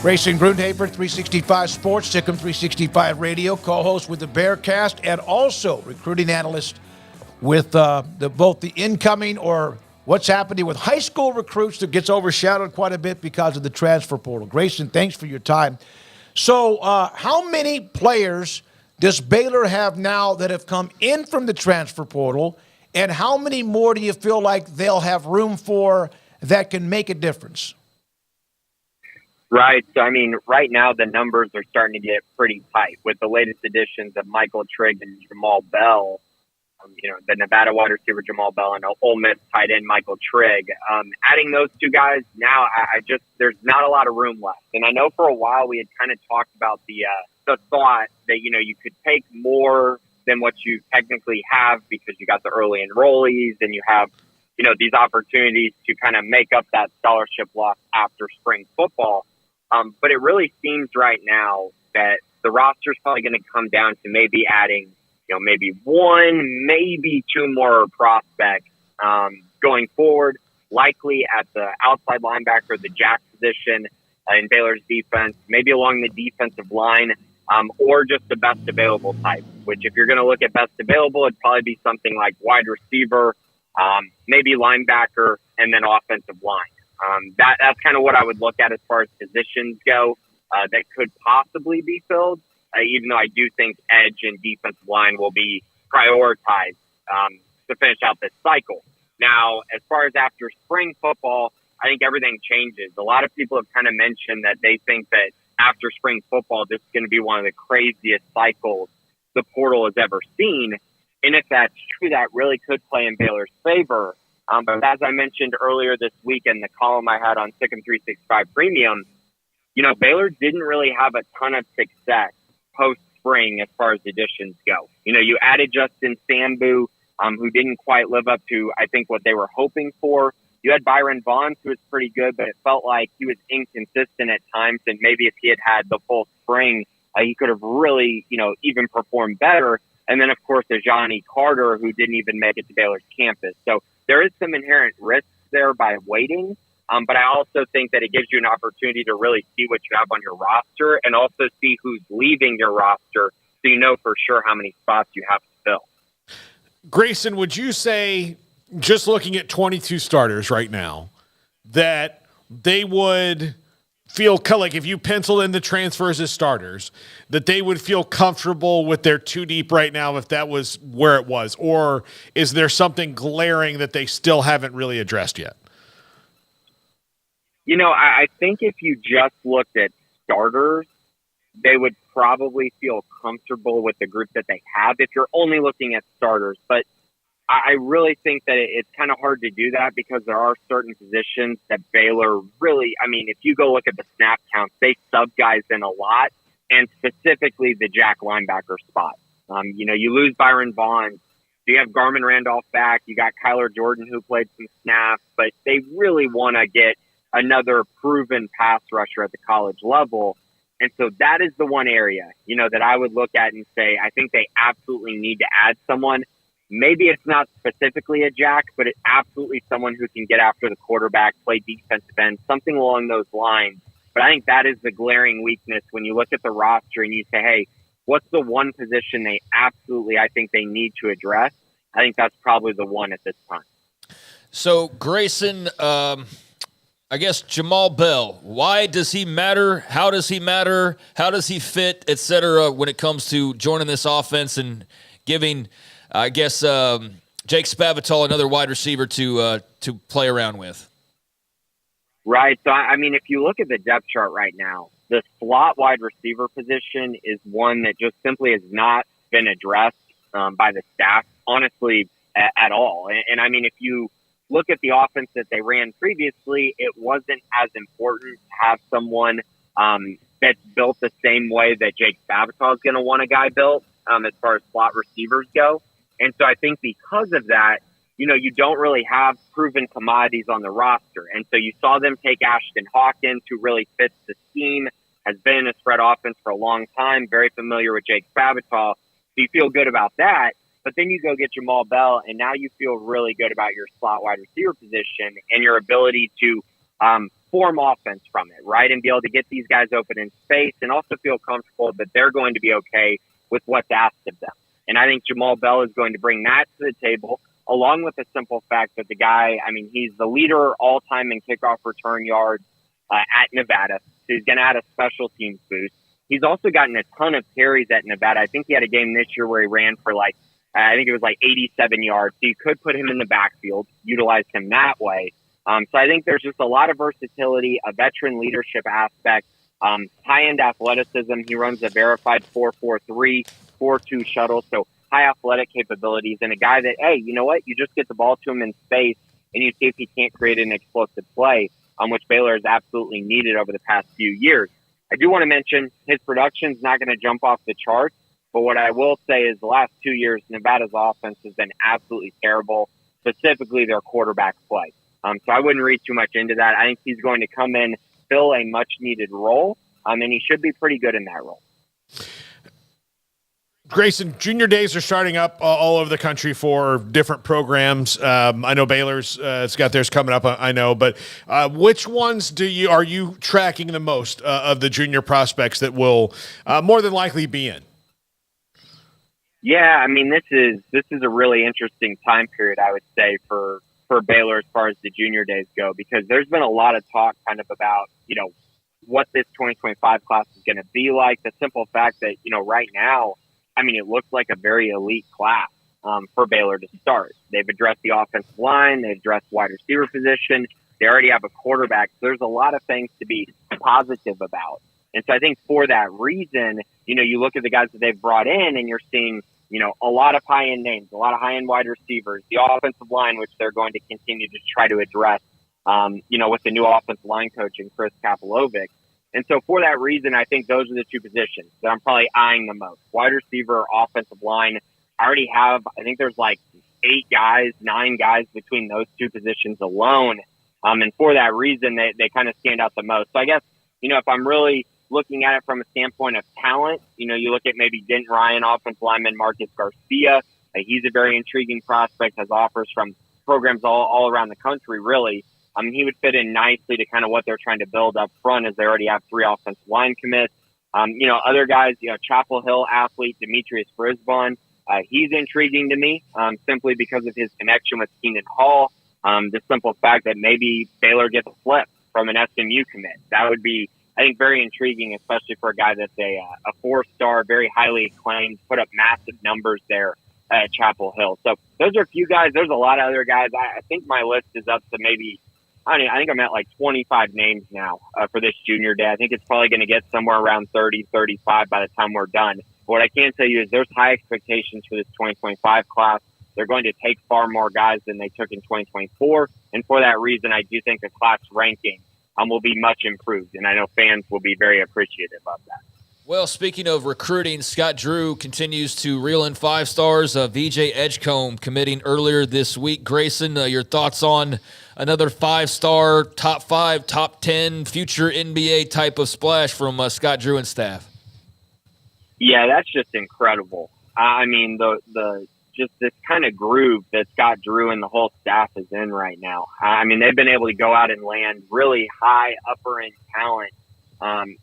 Grayson Grundhoefer, 365 Sports, Sikkim 365 Radio, co-host with the Bearcast, and also recruiting analyst with both the incoming or what's happening with high school recruits that gets overshadowed quite a bit because of the transfer portal. Grayson, thanks for your time. So how many players does Baylor have now that have come in from the transfer portal, and how many more do you feel like they'll have room for that can make a difference? Right. So, I mean, right now the numbers are starting to get pretty tight with the latest additions of Michael Trigg and Jamal Bell. The Nevada wide receiver Jamal Bell and Ole Miss tight end Michael Trigg. Adding those two guys now, there's not a lot of room left. And I know for a while we had kind of talked about the thought that, you could take more than what you technically have because you got the early enrollees and you have, these opportunities to kind of make up that scholarship loss after spring football. But it really seems right now that the roster is probably going to come down to maybe adding, maybe one, maybe two more prospects going forward, likely at the outside linebacker, the jack position in Baylor's defense, maybe along the defensive line, or just the best available type, which if you're going to look at best available, it'd probably be something like wide receiver, maybe linebacker, and then offensive line. That's kind of what I would look at as far as positions go that could possibly be filled, even though I do think edge and defensive line will be prioritized to finish out this cycle. Now, as far as after spring football, I think everything changes. A lot of people have kind of mentioned that they think that after spring football, this is going to be one of the craziest cycles the portal has ever seen. And if that's true, that really could play in Baylor's favor. But as I mentioned earlier this week in the column I had on Sikkim 365 Premium, Baylor didn't really have a ton of success post-spring as far as additions go. You added Justin Sambu, who didn't quite live up to, I think, what they were hoping for. You had Byron Vaughn, who was pretty good, but it felt like he was inconsistent at times, and maybe if he had had the full spring, he could have really, even performed better. And then, of course, there's Johnny Carter, who didn't even make it to Baylor's campus. So there is some inherent risks there by waiting, but I also think that it gives you an opportunity to really see what you have on your roster and also see who's leaving your roster so you know for sure how many spots you have to fill. Grayson, would you say, just looking at 22 starters right now, that they would feel like if you pencil in the transfers as starters, that they would feel comfortable with their two deep right now if that was where it was? Or is there something glaring that they still haven't really addressed yet? I think if you just looked at starters, they would probably feel comfortable with the group that they have if you're only looking at starters. But I really think that it's kind of hard to do that because there are certain positions that Baylor really, if you go look at the snap counts, they sub guys in a lot, and specifically the jack linebacker spot. You lose Byron Vaughn. So you have Garmin Randolph back. You got Kyler Jordan who played some snaps, but they really want to get another proven pass rusher at the college level. And so that is the one area, that I would look at and say, I think they absolutely need to add someone. Maybe it's not specifically a jack, but it's absolutely someone who can get after the quarterback, play defensive end, something along those lines. But I think that is the glaring weakness when you look at the roster and you say, hey, what's the one position they absolutely, I think they need to address? I think that's probably the one at this time. So, Grayson, I guess Jamal Bell, why does he matter? How does he matter? How does he fit, et cetera, when it comes to joining this offense and giving – I guess Jake Spavital, another wide receiver to play around with. Right. So, if you look at the depth chart right now, the slot wide receiver position is one that just simply has not been addressed by the staff, honestly, at all. And if you look at the offense that they ran previously, it wasn't as important to have someone that's built the same way that Jake Spavital is going to want a guy built as far as slot receivers go. And so I think because of that, you don't really have proven commodities on the roster. And so you saw them take Ashton Hawkins, who really fits the scheme, has been in a spread offense for a long time, very familiar with Jake Spavital. So you feel good about that. But then you go get Jamal Bell, and now you feel really good about your slot wide receiver position and your ability to form offense from it, right? And be able to get these guys open in space and also feel comfortable that they're going to be okay with what's asked of them. And I think Jamal Bell is going to bring that to the table, along with the simple fact that the guy, I mean, he's the leader all time in kickoff return yards at Nevada. So he's going to add a special teams boost. He's also gotten a ton of carries at Nevada. I think he had a game this year where he ran for I think it was 87 yards. So you could put him in the backfield, utilize him that way. So I think there's just a lot of versatility, a veteran leadership aspect, high-end athleticism. He runs a verified 4.43, 4.2 shuttle, so high athletic capabilities, and a guy that, hey, you know what? You just get the ball to him in space, and you see if he can't create an explosive play, which Baylor has absolutely needed over the past few years. I do want to mention his production's not going to jump off the charts, but what I will say is the last 2 years, Nevada's offense has been absolutely terrible, specifically their quarterback play. So I wouldn't read too much into that. I think he's going to come in, fill a much-needed role, and he should be pretty good in that role. Grayson, junior days are starting up all over the country for different programs. I know Baylor's it's got theirs coming up. I know, but which ones are you tracking the most of the junior prospects that will more than likely be in? Yeah, I mean, this is a really interesting time period, I would say, for Baylor as far as the junior days go, because there's been a lot of talk kind of about, what this 2025 class is going to be like. The simple fact that, right now, I mean, it looks like a very elite class for Baylor to start. They've addressed the offensive line. They've addressed wide receiver position. They already have a quarterback. So there's a lot of things to be positive about. And so I think for that reason, you look at the guys that they've brought in and you're seeing, a lot of high-end names, a lot of high-end wide receivers, the offensive line, which they're going to continue to try to address, with the new offensive line coach and Chris Kapolovic. And so for that reason, I think those are the two positions that I'm probably eyeing the most. Wide receiver, offensive line. I already have, I think there's 9 guys between those two positions alone. And for that reason, they kind of stand out the most. So I guess, if I'm really looking at it from a standpoint of talent, you look at maybe Denton Ryan, offensive lineman Marcus Garcia. He's a very intriguing prospect, has offers from programs all around the country, really. He would fit in nicely to kind of what they're trying to build up front, as they already have 3 offensive line commits. Other guys, Chapel Hill athlete Demetrius Brisbane, he's intriguing to me simply because of his connection with Keenan Hall. The simple fact that maybe Baylor gets a flip from an SMU commit. That would be, I think, very intriguing, especially for a guy that's a 4-star, very highly acclaimed, put up massive numbers there at Chapel Hill. So those are a few guys. There's a lot of other guys. I think my list is up to maybe, I think I'm at 25 names now for this junior day. I think it's probably going to get somewhere around 30, 35 by the time we're done. But what I can tell you is there's high expectations for this 2025 class. They're going to take far more guys than they took in 2024. And for that reason, I do think the class ranking will be much improved. And I know fans will be very appreciative of that. Well, speaking of recruiting, Scott Drew continues to reel in 5 stars. VJ Edgecombe committing earlier this week. Grayson, your thoughts on another 5-star, top 5, top 10, future NBA type of splash from Scott Drew and staff? Yeah, that's just incredible. I mean, the just this kind of groove that Scott Drew and the whole staff is in right now. I mean, they've been able to go out and land really high upper-end talent,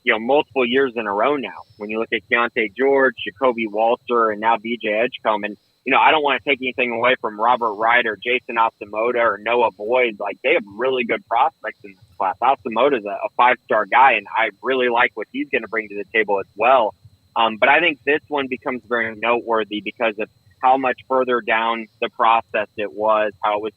multiple years in a row now. When you look at Keontae George, Jacoby Walter, and now VJ Edgecombe, and I don't want to take anything away from Robert Wright or Jason Asamoah or Noah Boyd. They have really good prospects in this class. Asamoah is a 5-star guy, and I really like what he's going to bring to the table as well. But I think this one becomes very noteworthy because of how much further down the process it was, how it was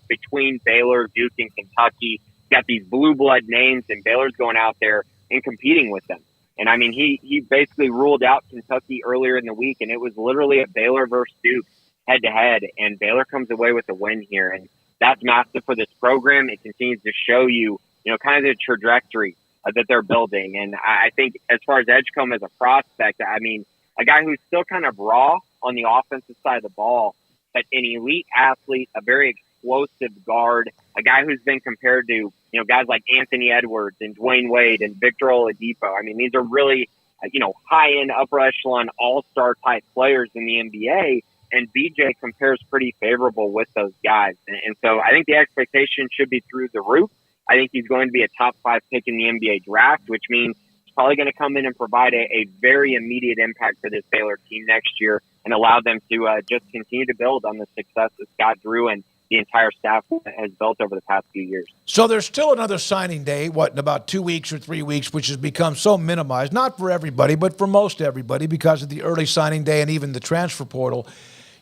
between Baylor, Duke, and Kentucky. Got these blue blood names, and Baylor's going out there and competing with them. And I mean, he basically ruled out Kentucky earlier in the week, and it was literally a Baylor versus Duke head to head, and Baylor comes away with a win here. And that's massive for this program. It continues to show you, kind of the trajectory that they're building. And I think as far as Edgecombe as a prospect, I mean, a guy who's still kind of raw on the offensive side of the ball, but an elite athlete, a very explosive guard, a guy who's been compared to, guys like Anthony Edwards and Dwayne Wade and Victor Oladipo. I mean, these are really, high-end, upper echelon, all-star type players in the NBA, and BJ compares pretty favorable with those guys. And so I think the expectation should be through the roof. I think he's going to be a top 5 pick in the NBA draft, which means he's probably going to come in and provide a very immediate impact for this Baylor team next year and allow them to just continue to build on the success that Scott Drew and the entire staff has built over the past few years. So there's still another signing day, in about 2 weeks or 3 weeks, which has become so minimized, not for everybody, but for most everybody because of the early signing day and even the transfer portal.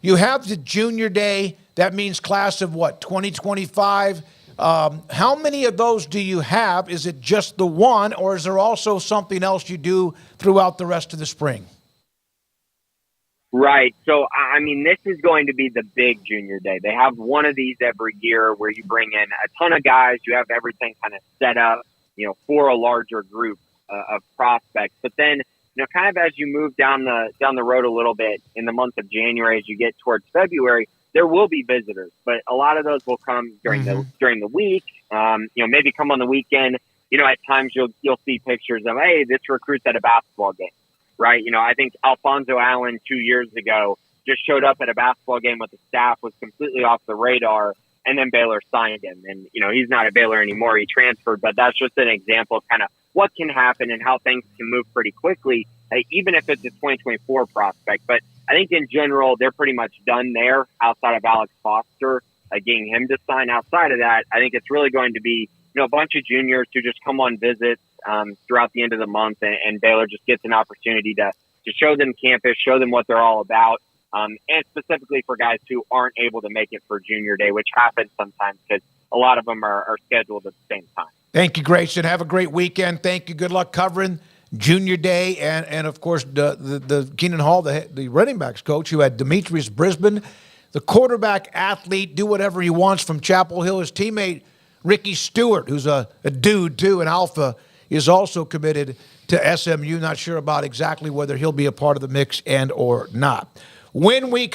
You have the junior day. That means class of 2025. How many of those do you have? Is it just the one, or is there also something else you do throughout the rest of the spring? Right. So, I mean, this is going to be the big junior day. They have one of these every year where you bring in a ton of guys. You have everything kind of set up, for a larger group of prospects. But then, kind of as you move down the road a little bit in the month of January, as you get towards February, there will be visitors, but a lot of those will come during the week. Maybe come on the weekend. At times you'll see pictures of, hey, this recruit's at a basketball game. Right. I think Alfonso Allen 2 years ago just showed up at a basketball game with the staff, was completely off the radar, and then Baylor signed him. And, he's not at Baylor anymore. He transferred, but that's just an example of kind of what can happen and how things can move pretty quickly, even if it's a 2024 prospect. But I think in general, they're pretty much done there outside of Alex Foster, getting him to sign. Outside of that, I think it's really going to be, a bunch of juniors who just come on visits throughout the end of the month, and Baylor just gets an opportunity to show them campus, show them what they're all about, and specifically for guys who aren't able to make it for junior day, which happens sometimes because a lot of them are scheduled at the same time. Thank you, Grayson. Have a great weekend. Thank you. Good luck covering junior day, and of course, the Keenan Hall, the running backs coach, who had Demetrius Brisbane, the quarterback athlete, do whatever he wants from Chapel Hill. His teammate, Ricky Stewart, who's a dude, too, an alpha, is also committed to SMU. Not sure about exactly whether he'll be a part of the mix and or not. When we